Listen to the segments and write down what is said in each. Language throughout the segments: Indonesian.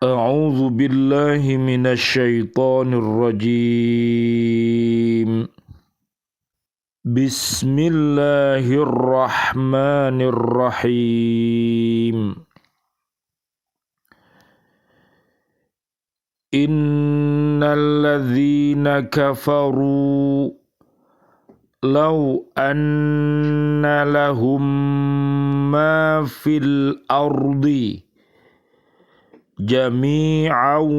A'udzu billahi minasyaitonir rajim. Bismillahirrahmanirrahim. Innal ladzina kafaru law anna lahum ma fil ardi jami'an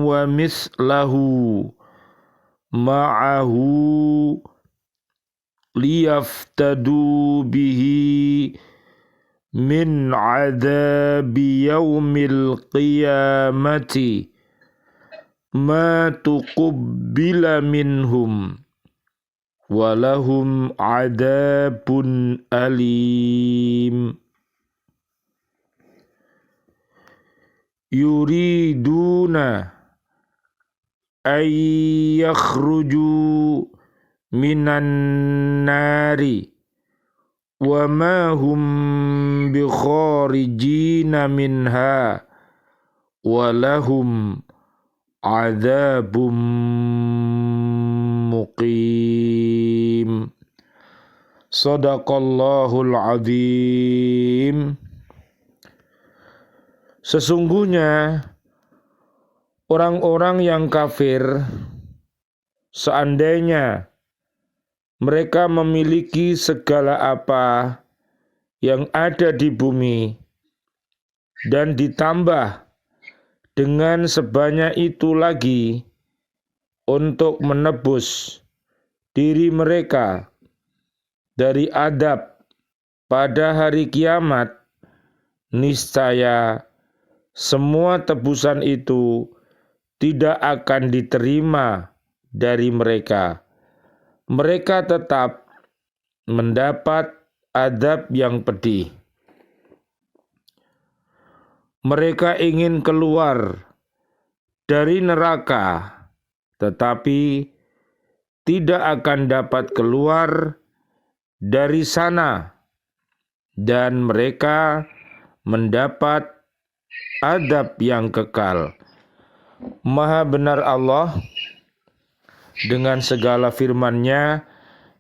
wa mislahu ma'ahu liyaftadu bihi min adzabi yaumil qiyamati ma tuqabbila minhum walahum adzabun alim. Yuriduna ay yakhruju minan nari wa ma hum bi kharijina minha wa lahum adzabum muqim. Shadaqallahul azim. Sesungguhnya orang-orang yang kafir, seandainya mereka memiliki segala apa yang ada di bumi dan ditambah dengan sebanyak itu lagi untuk menebus diri mereka dari adab pada hari kiamat, niscaya semua tebusan itu tidak akan diterima dari mereka. Mereka tetap mendapat adab yang pedih. Mereka ingin keluar dari neraka, tetapi tidak akan dapat keluar dari sana, dan mereka mendapat adab yang kekal. Maha benar Allah dengan segala firman-Nya,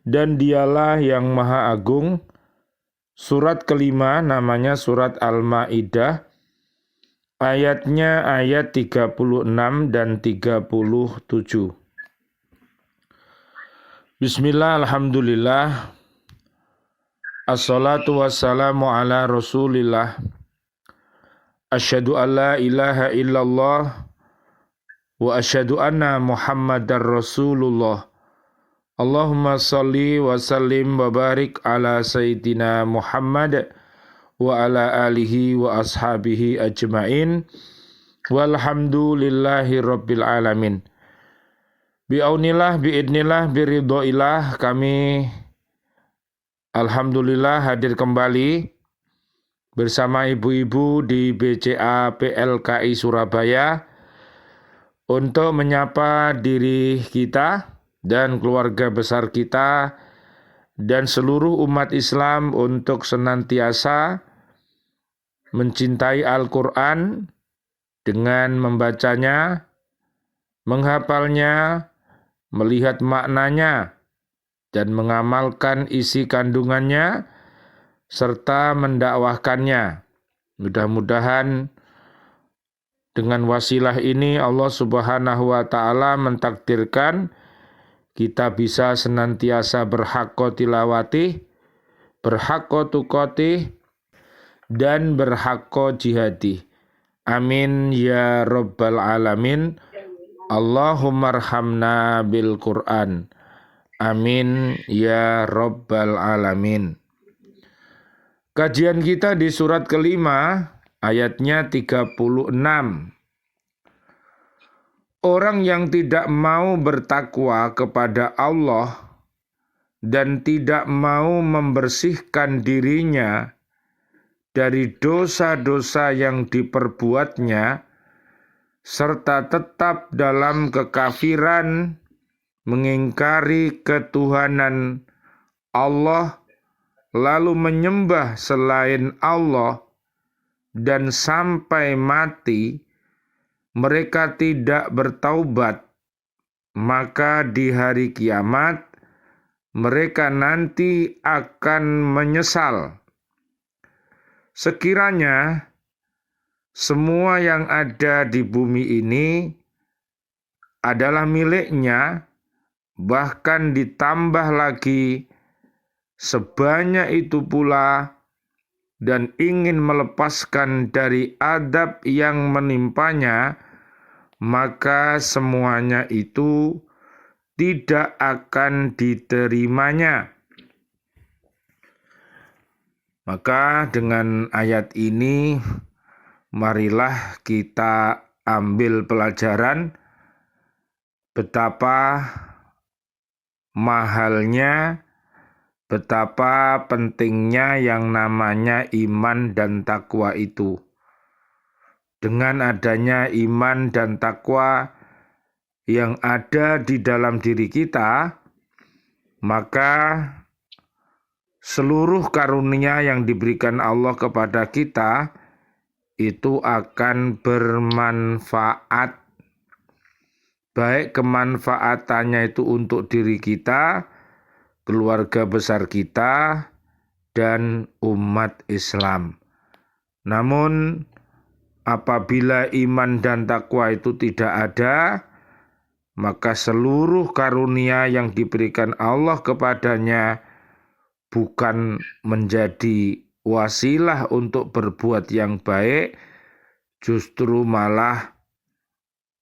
dan Dialah yang Maha Agung. Surat kelima namanya surat Al-Maidah. Ayatnya ayat 36 dan 37. Bismillah, alhamdulillah. Assalatu wassalamu ala Rasulillah. Asyhadu an la ilaha illallah wa asyhadu anna Muhammadar Rasulullah. Allahumma salli wa sallim wa barik ala sayyidina Muhammad wa ala alihi wa ashabihi ajmain. Walhamdulillahi rabbil alamin. Bi'aunillah, bi'idnillah, biridhoillah, kami alhamdulillah hadir kembali bersama ibu-ibu di BCA PLKI Surabaya untuk menyapa diri kita dan keluarga besar kita dan seluruh umat Islam untuk senantiasa mencintai Al-Quran dengan membacanya, menghafalnya, melihat maknanya, dan mengamalkan isi kandungannya, serta mendakwahkannya. Mudah-mudahan dengan wasilah ini Allah Subhanahu wa Ta'ala mentakdirkan kita bisa senantiasa berhaqqa tilawati, berhaqqa tuqati, dan berhaqqa jihadi. Amin ya rabbal alamin. Allahumma arhamna bil Qur'an. Amin ya rabbal alamin. Kajian kita di surat kelima, ayatnya 36. Orang yang tidak mau bertakwa kepada Allah dan tidak mau membersihkan dirinya dari dosa-dosa yang diperbuatnya, serta tetap dalam kekafiran, mengingkari ketuhanan Allah, lalu menyembah selain Allah dan sampai mati mereka tidak bertaubat, maka di hari kiamat mereka nanti akan menyesal. Sekiranya semua yang ada di bumi ini adalah miliknya, bahkan ditambah lagi sebanyak itu pula, dan ingin melepaskan dari adab yang menimpanya, maka semuanya itu tidak akan diterimanya. Maka dengan ayat ini, marilah kita ambil pelajaran betapa mahalnya, betapa pentingnya yang namanya iman dan takwa itu. Dengan adanya iman dan takwa yang ada di dalam diri kita, maka seluruh karunia yang diberikan Allah kepada kita itu akan bermanfaat. Baik kemanfaatannya itu untuk diri kita, keluarga besar kita, dan umat Islam. Namun apabila iman dan takwa itu tidak ada, maka seluruh karunia yang diberikan Allah kepadanya bukan menjadi wasilah untuk berbuat yang baik, justru malah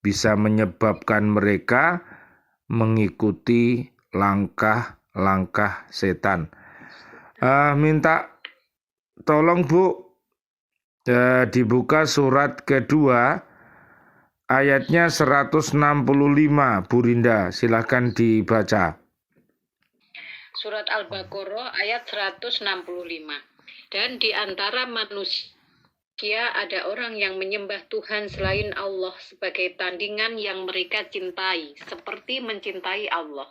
bisa menyebabkan mereka mengikuti langkah-langkah setan. Minta tolong Bu, dibuka surat kedua, ayatnya 165, Bu Rinda, silahkan dibaca. Surat Al-Baqarah ayat 165. Dan di antara manusia ada orang yang menyembah Tuhan selain Allah sebagai tandingan yang mereka cintai, seperti mencintai Allah.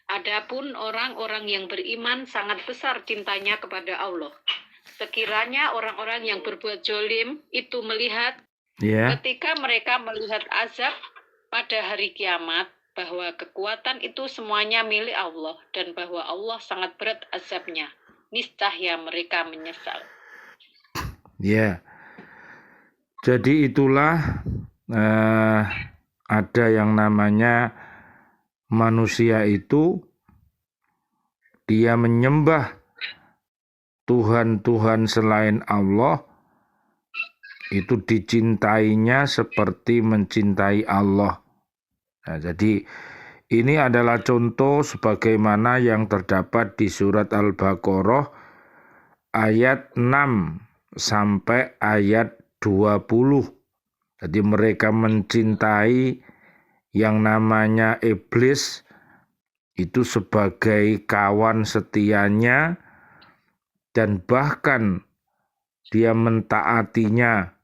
Adapun orang-orang yang beriman sangat besar cintanya kepada Allah. Sekiranya orang-orang yang berbuat zalim itu melihat, ketika mereka melihat azab pada hari kiamat, bahwa kekuatan itu semuanya milik Allah dan bahwa Allah sangat berat azabnya, niscaya mereka menyesal. Jadi itulah ada yang namanya manusia itu dia menyembah Tuhan-Tuhan selain Allah, itu dicintainya seperti mencintai Allah. Nah, jadi ini adalah contoh sebagaimana yang terdapat di surat Al-Baqarah ayat 6 sampai ayat 20. Jadi mereka mencintai yang namanya iblis itu sebagai kawan setianya, dan bahkan dia mentaatinya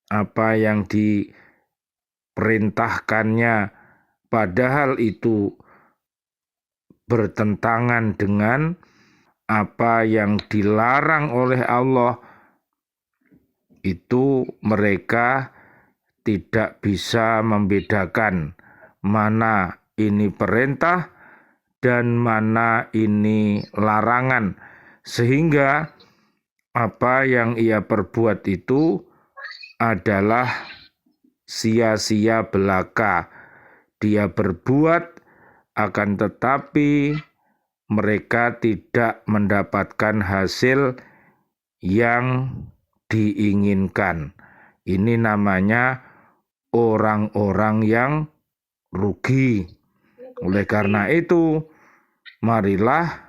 apa yang diperintahkannya, padahal itu bertentangan dengan apa yang dilarang oleh Allah. Itu mereka tidak bisa membedakan mana ini perintah dan mana ini larangan, sehingga apa yang ia perbuat itu adalah sia-sia belaka. Dia berbuat, akan tetapi mereka tidak mendapatkan hasil yang diinginkan. Ini namanya orang-orang yang rugi. Oleh karena itu, marilah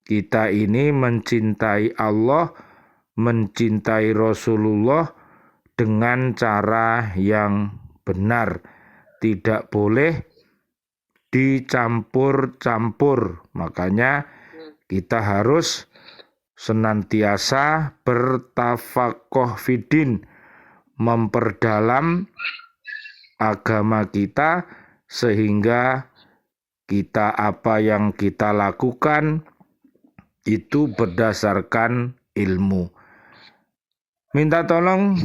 kita ini mencintai Allah, mencintai Rasulullah dengan cara yang benar. Tidak boleh dicampur-campur. Makanya kita harus senantiasa bertafaqoh fiddin, memperdalam agama kita, sehingga kita apa yang kita lakukan itu berdasarkan ilmu. Minta tolong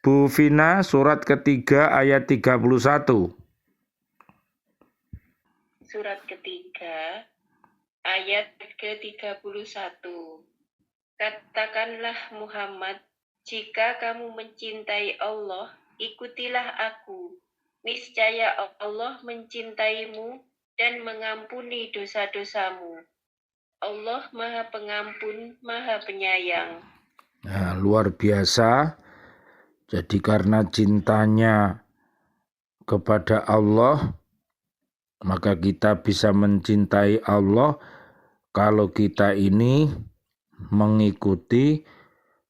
Bu Vina, surat ketiga ayat 31. Surat ketiga, ayat ke-31. Katakanlah Muhammad, jika kamu mencintai Allah, ikutilah aku. Niscaya Allah mencintaimu dan mengampuni dosa-dosamu. Allah Maha Pengampun, Maha Penyayang. Nah, luar biasa. Jadi karena cintanya kepada Allah, maka kita bisa mencintai Allah kalau kita ini mengikuti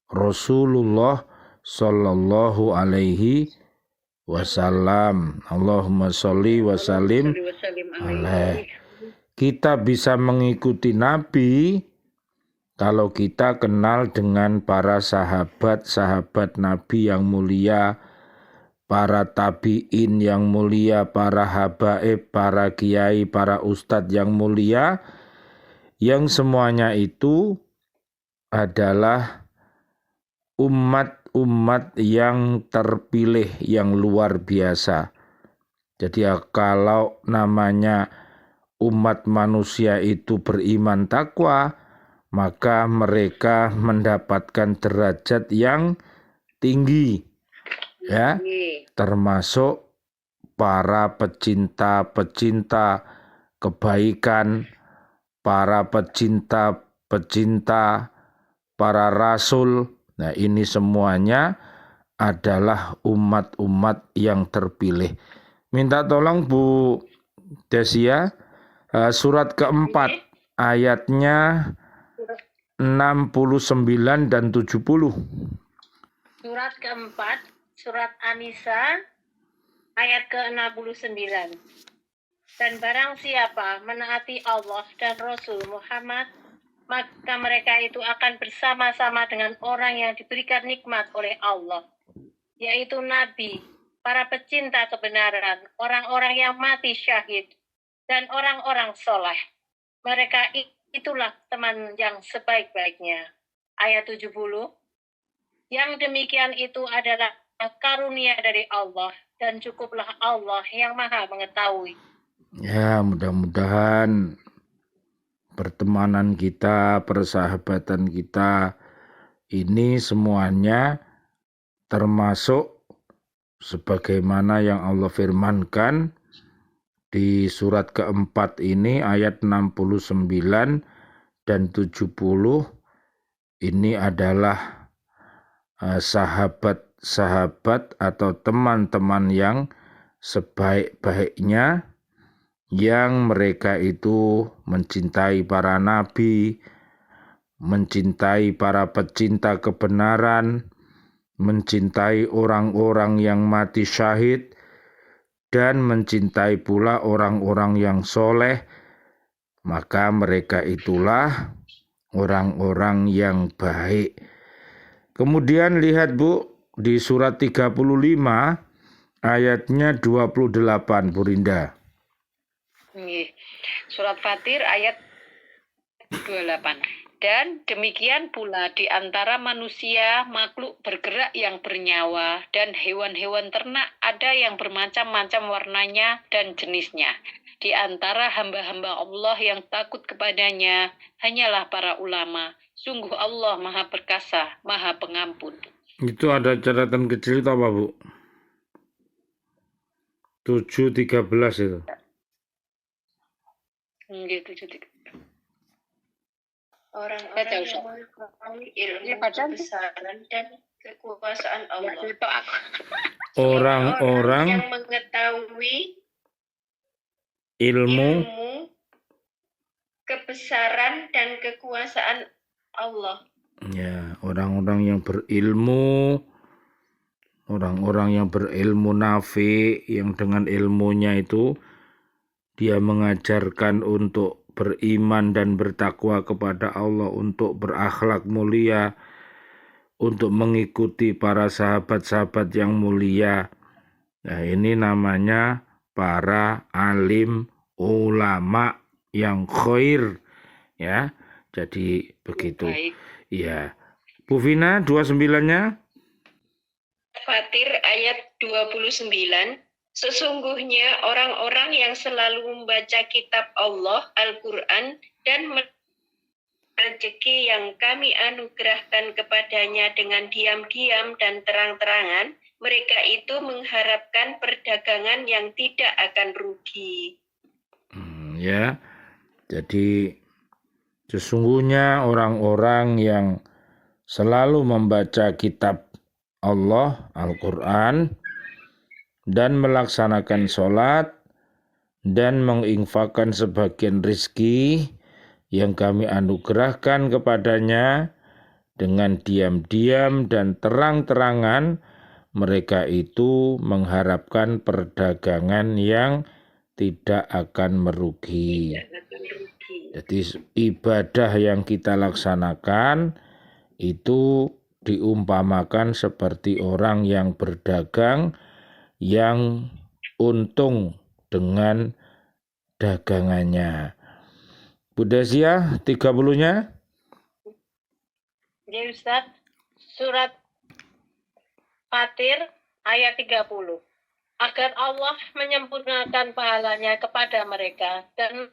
Rasulullah Sallallahu Alaihi Wasallam. Allahumma sholli wa sallim alaih. Kita bisa mengikuti Nabi kalau kita kenal dengan para sahabat-sahabat Nabi yang mulia, para tabi'in yang mulia, para habaib, para kiai, para ustadz yang mulia, yang semuanya itu adalah umat-umat yang terpilih, yang luar biasa. Jadi kalau namanya umat manusia itu beriman takwa, maka mereka mendapatkan derajat yang tinggi, ya, termasuk para pecinta-pecinta kebaikan, para pecinta-pecinta para rasul. Nah, ini semuanya adalah umat-umat yang terpilih. Minta tolong Bu Desia, surat keempat, ayatnya 69 dan 70. Surat keempat, surat An-Nisa, ayat ke-69. Dan barang siapa menaati Allah dan Rasul Muhammad, maka mereka itu akan bersama-sama dengan orang yang diberikan nikmat oleh Allah, yaitu Nabi, para pecinta kebenaran, orang-orang yang mati syahid, dan orang-orang soleh. Mereka itulah teman yang sebaik-baiknya. Ayat 70. Yang demikian itu adalah karunia dari Allah, dan cukuplah Allah yang Maha mengetahui. Ya, mudah-mudahan pertemanan kita, persahabatan kita ini semuanya termasuk sebagaimana yang Allah firmankan di surat keempat ini ayat 69 dan 70. Ini adalah sahabat-sahabat atau teman-teman yang sebaik-baiknya, yang mereka itu mencintai para nabi, mencintai para pecinta kebenaran, mencintai orang-orang yang mati syahid, dan mencintai pula orang-orang yang soleh. Maka mereka itulah orang-orang yang baik. Kemudian lihat Bu, di surat 35 ayatnya 28, Bu Rinda. Surat Fatir ayat 28. Dan demikian pula di antara manusia, makhluk bergerak yang bernyawa, dan hewan-hewan ternak ada yang bermacam-macam warnanya dan jenisnya. Di antara hamba-hamba Allah yang takut kepadanya, hanyalah para ulama. Sungguh Allah Maha Perkasa, Maha Pengampun. Itu ada catatan kecil itu apa Bu? 7:13 itu. Orang-orang yang mengetahui ilmu kebesaran dan kekuasaan Allah. Orang-orang yang mengetahui ilmu kebesaran dan kekuasaan Allah. Ya, orang-orang yang berilmu, orang-orang yang berilmu nafi, yang dengan ilmunya itu dia mengajarkan untuk beriman dan bertakwa kepada Allah, untuk berakhlak mulia, untuk mengikuti para sahabat-sahabat yang mulia. Nah, ini namanya para alim ulama yang khair, ya. Jadi begitu. Baik. Ya. Bu Vina 29-nya? Fatir ayat 29, sesungguhnya orang-orang yang selalu membaca kitab Allah, Al-Quran, dan rezeki yang kami anugerahkan kepadanya dengan diam-diam dan terang-terangan, mereka itu mengharapkan perdagangan yang tidak akan rugi. Ya, jadi sesungguhnya orang-orang yang selalu membaca kitab Allah, Al-Quran, dan melaksanakan sholat, dan menginfakkan sebagian rizki yang kami anugerahkan kepadanya dengan diam-diam dan terang-terangan, mereka itu mengharapkan perdagangan yang tidak akan merugi. Jadi ibadah yang kita laksanakan itu diumpamakan seperti orang yang berdagang yang untung dengan dagangannya. Bu Desia, 30-nya? Ya Ustaz, surat Fatir ayat 30. Agar Allah menyempurnakan pahalanya kepada mereka dan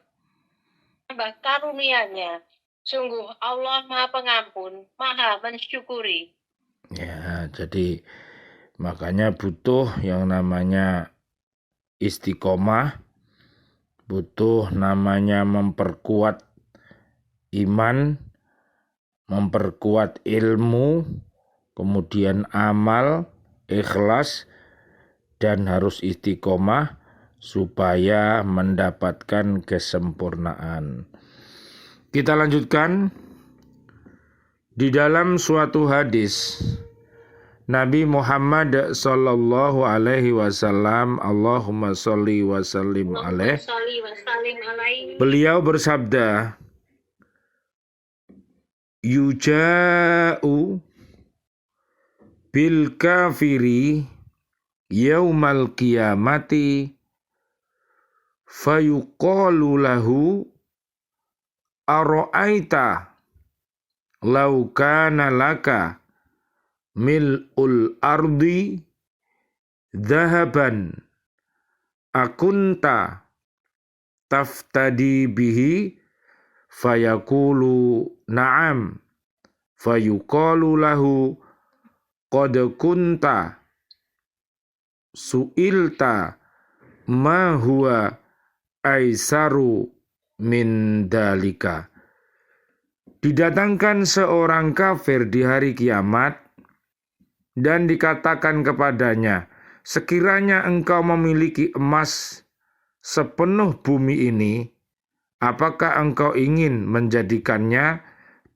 menambah karunia-Nya. Sungguh Allah Maha Pengampun, Maha Mensyukuri. Ya, jadi makanya butuh yang namanya istiqomah, butuh namanya memperkuat iman, memperkuat ilmu, kemudian amal, ikhlas, dan harus istiqomah supaya mendapatkan kesempurnaan. Kita lanjutkan. Di dalam suatu hadis Nabi Muhammad sallallahu alaihi wasallam, Allahumma sholli wa sallim alaih, beliau bersabda, yuja'u bil kafiri yaumal qiyamati fayuqalu lahu ara'aita law kana laka mil'ul ardi dhahaban akunta taftadi bihi fayaqulu na'am fayuqalu lahu qad kunta su'ilta ma huwa aisaru min dalika. Didatangkan seorang kafir di hari kiamat dan dikatakan kepadanya, sekiranya engkau memiliki emas sepenuh bumi ini, apakah engkau ingin menjadikannya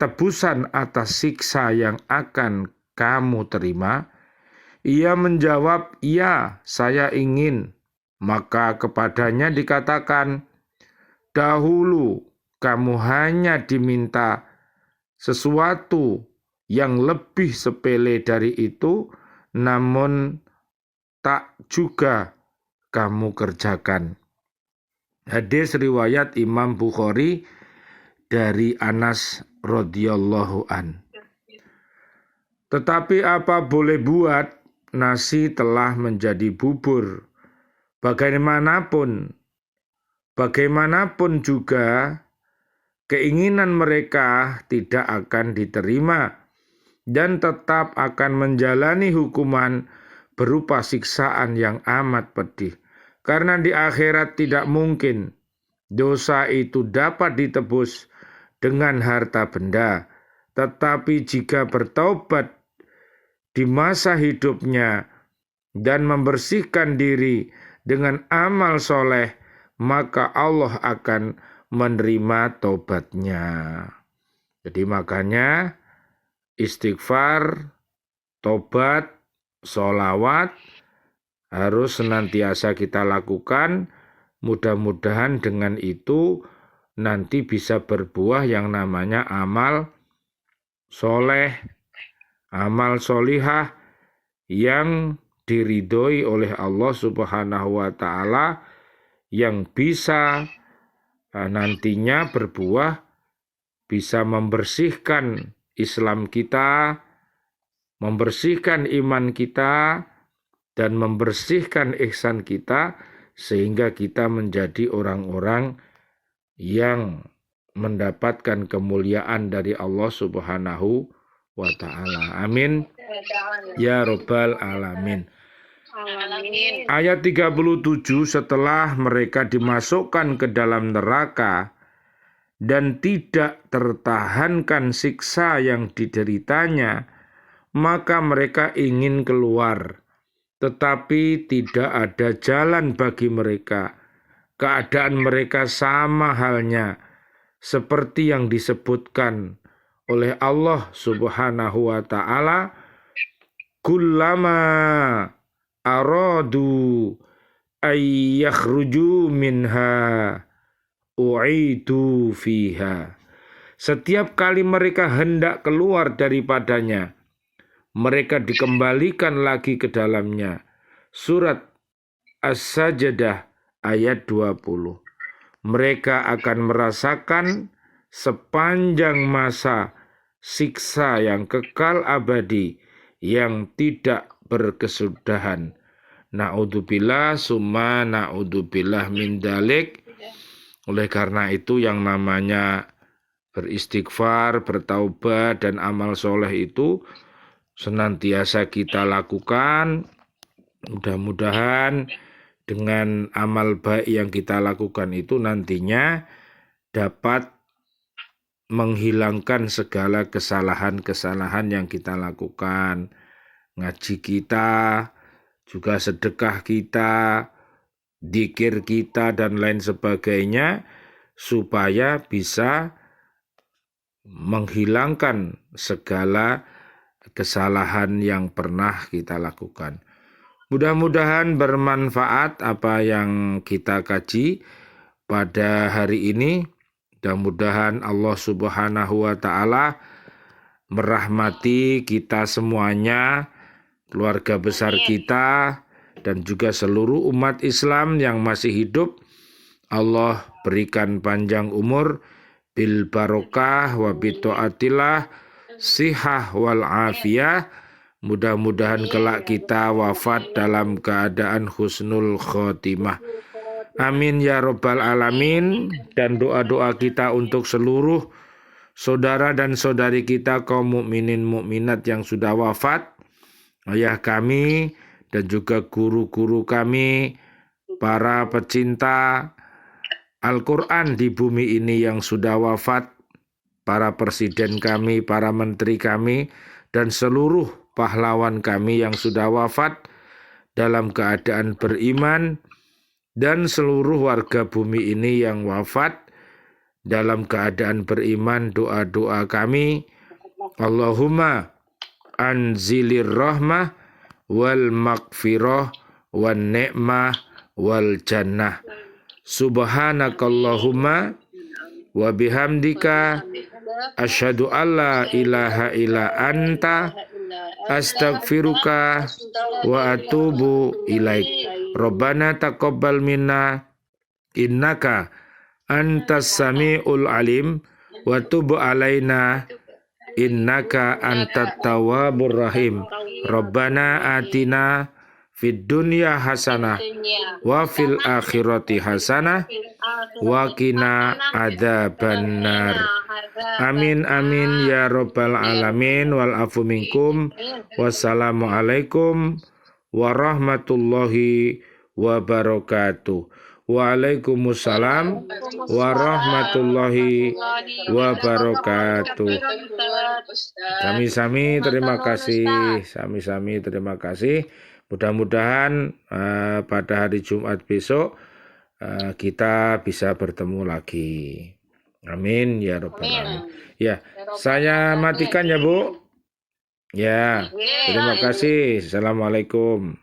tebusan atas siksa yang akan kamu terima? Ia menjawab, ya, saya ingin. Maka kepadanya dikatakan, dahulu kamu hanya diminta sesuatu yang lebih sepele dari itu, namun tak juga kamu kerjakan. Hadis riwayat Imam Bukhari dari Anas radhiyallahu an. Tetapi apa boleh buat, nasi telah menjadi bubur. Bagaimanapun juga keinginan mereka tidak akan diterima dan tetap akan menjalani hukuman berupa siksaan yang amat pedih. Karena di akhirat tidak mungkin dosa itu dapat ditebus dengan harta benda. Tetapi jika bertaubat di masa hidupnya dan membersihkan diri dengan amal soleh, maka Allah akan menerima taubatnya. Jadi makanya istighfar, tobat, sholawat harus senantiasa kita lakukan. Mudah-mudahan dengan itu nanti bisa berbuah yang namanya amal soleh, amal solihah yang diridhoi oleh Allah Subhanahu wa Ta'ala, yang bisa nantinya berbuah, bisa membersihkan Islam kita, membersihkan iman kita, dan membersihkan ihsan kita sehingga kita menjadi orang-orang yang mendapatkan kemuliaan dari Allah Subhanahu wa ta'ala. Amin. Ya Rabbal Alamin. Amin. Ayat 37, setelah mereka dimasukkan ke dalam neraka dan tidak tertahankan siksa yang dideritanya, maka mereka ingin keluar, tetapi tidak ada jalan bagi mereka. Keadaan mereka sama halnya seperti yang disebutkan oleh Allah Subhanahu wa ta'ala, kullama aradu ayyakhruju minha u'idu fiha. Setiap kali mereka hendak keluar daripadanya, mereka dikembalikan lagi ke dalamnya. Surat As-Sajdah ayat 20. Mereka akan merasakan sepanjang masa siksa yang kekal abadi yang tidak berkesudahan. Na'udzubillah summa na'udzubillah min dalik. Oleh karena itu yang namanya beristighfar, bertaubat, dan amal soleh itu senantiasa kita lakukan. Mudah-mudahan dengan amal baik yang kita lakukan itu nantinya dapat menghilangkan segala kesalahan-kesalahan yang kita lakukan. Ngaji kita, juga sedekah kita, dzikir kita, dan lain sebagainya, supaya bisa menghilangkan segala kesalahan yang pernah kita lakukan. Mudah-mudahan bermanfaat apa yang kita kaji pada hari ini. Mudah-mudahan Allah Subhanahu wa ta'ala merahmati kita semuanya, keluarga besar kita, dan juga seluruh umat Islam yang masih hidup. Allah berikan panjang umur, bil barokah wa bita'atillah, sihah wal afiyah. Mudah-mudahan kelak kita wafat dalam keadaan husnul khotimah. Amin ya Rabbal Alamin. Dan doa-doa kita untuk seluruh saudara dan saudari kita kaum mukminin mukminat yang sudah wafat, ayah kami dan juga guru-guru kami, para pecinta Al-Quran di bumi ini yang sudah wafat, para presiden kami, para menteri kami, dan seluruh pahlawan kami yang sudah wafat dalam keadaan beriman, dan seluruh warga bumi ini yang wafat dalam keadaan beriman. Doa-doa kami, Allahumma anzilir rahmah wal maghfirah wan ni'mah wal jannah. Subhanakallahumma wa bihamdika asyhadu alla ilaha illa anta astaghfiruka wa atubu ilaik. Rabbana taqabbal minna innaka antas samiul alim wa tub alaina innaka antat tawwabur rahim. Rabbana atina fid dunya hasanah wa fil akhirati hasanah wa qina adzabannar. Amin amin ya Rabbal Alamin. Wal afu minkum. Wassalamualaikum warahmatullahi wabarakatuh. Waalaikumsalam warahmatullahi wabarakatuh. Sami-sami terima kasih. Sami-sami terima kasih. Mudah-mudahan pada hari Jumat besok kita bisa bertemu lagi. Amin ya Rabbal Alamin. Ya, saya matikan ya Bu. Ya, terima kasih. Assalamualaikum.